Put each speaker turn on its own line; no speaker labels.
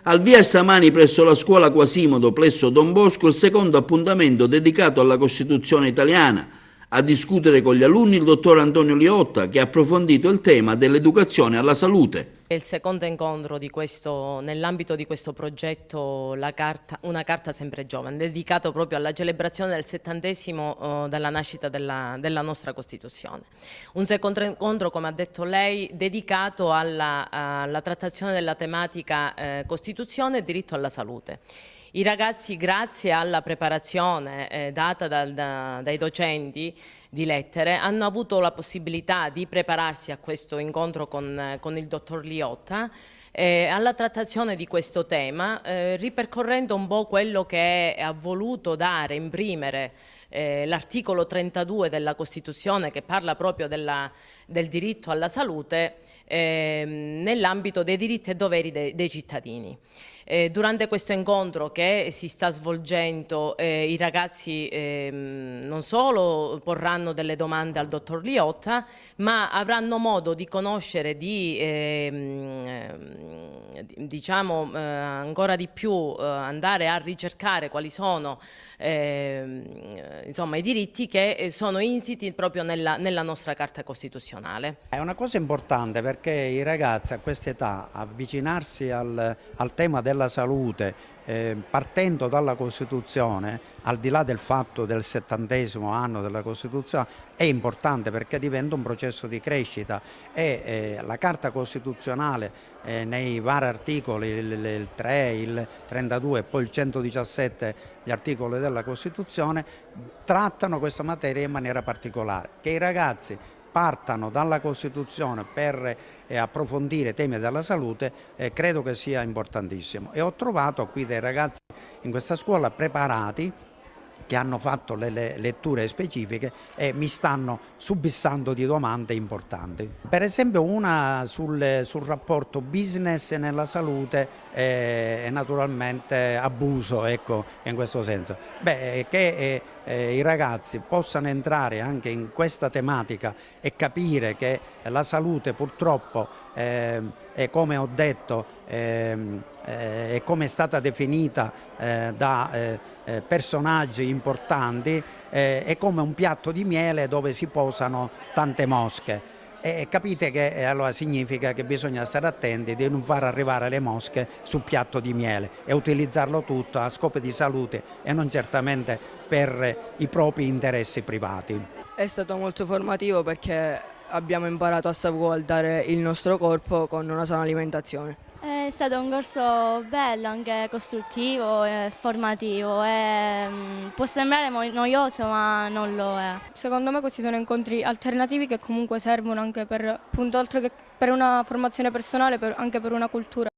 Al via stamani presso la scuola Quasimodo, Plesso Don Bosco, il secondo appuntamento dedicato alla Costituzione italiana. A discutere con gli alunni il dottor Antonio Liotta, che ha approfondito il tema dell'educazione alla salute.
È il secondo incontro nell'ambito di questo progetto Una carta sempre giovane, dedicato proprio alla celebrazione del 70° della nascita della nostra Costituzione. Un secondo incontro, come ha detto lei, dedicato alla trattazione della tematica Costituzione e diritto alla salute. I ragazzi, grazie alla preparazione data dai docenti di lettere, hanno avuto la possibilità di prepararsi a questo incontro con il dottor Liotta alla trattazione di questo tema, ripercorrendo un po' quello che ha voluto imprimere l'articolo 32 della Costituzione, che parla proprio del diritto alla salute nell'ambito dei diritti e doveri dei cittadini. Durante questo incontro che si sta svolgendo, i ragazzi non solo porranno delle domande al dottor Liotta, ma avranno modo di conoscere diciamo ancora di più, andare a ricercare quali sono insomma, i diritti che sono insiti proprio nella nostra Carta Costituzionale.
È una cosa importante perché i ragazzi a questa età avvicinarsi al tema della salute partendo dalla Costituzione, al di là del fatto del 70° anno della Costituzione, è importante perché diventa un processo di crescita e la Carta Costituzionale nei vari articoli, il 3, il 32 e poi il 117, gli articoli della Costituzione, trattano questa materia in maniera particolare, che i ragazzi partano dalla Costituzione per approfondire i temi della salute, credo che sia importantissimo. E ho trovato qui dei ragazzi in questa scuola preparati, che hanno fatto le letture specifiche e mi stanno subissando di domande importanti. Per esempio una sul rapporto business nella salute e naturalmente abuso, ecco, in questo senso. Che i ragazzi possano entrare anche in questa tematica e capire che la salute purtroppo è, come ho detto, è come è stata definita da personaggi importanti, è come un piatto di miele dove si posano tante mosche. E capite che allora significa che bisogna stare attenti di non far arrivare le mosche sul piatto di miele e utilizzarlo tutto a scopi di salute e non certamente per i propri interessi privati.
È stato molto formativo perché abbiamo imparato a salvaguardare il nostro corpo con una sana alimentazione.
È stato un corso bello, anche costruttivo e formativo. Può sembrare noioso, ma non lo è.
Secondo me questi sono incontri alternativi che comunque servono anche per, appunto, oltre che per una formazione personale, anche per una cultura.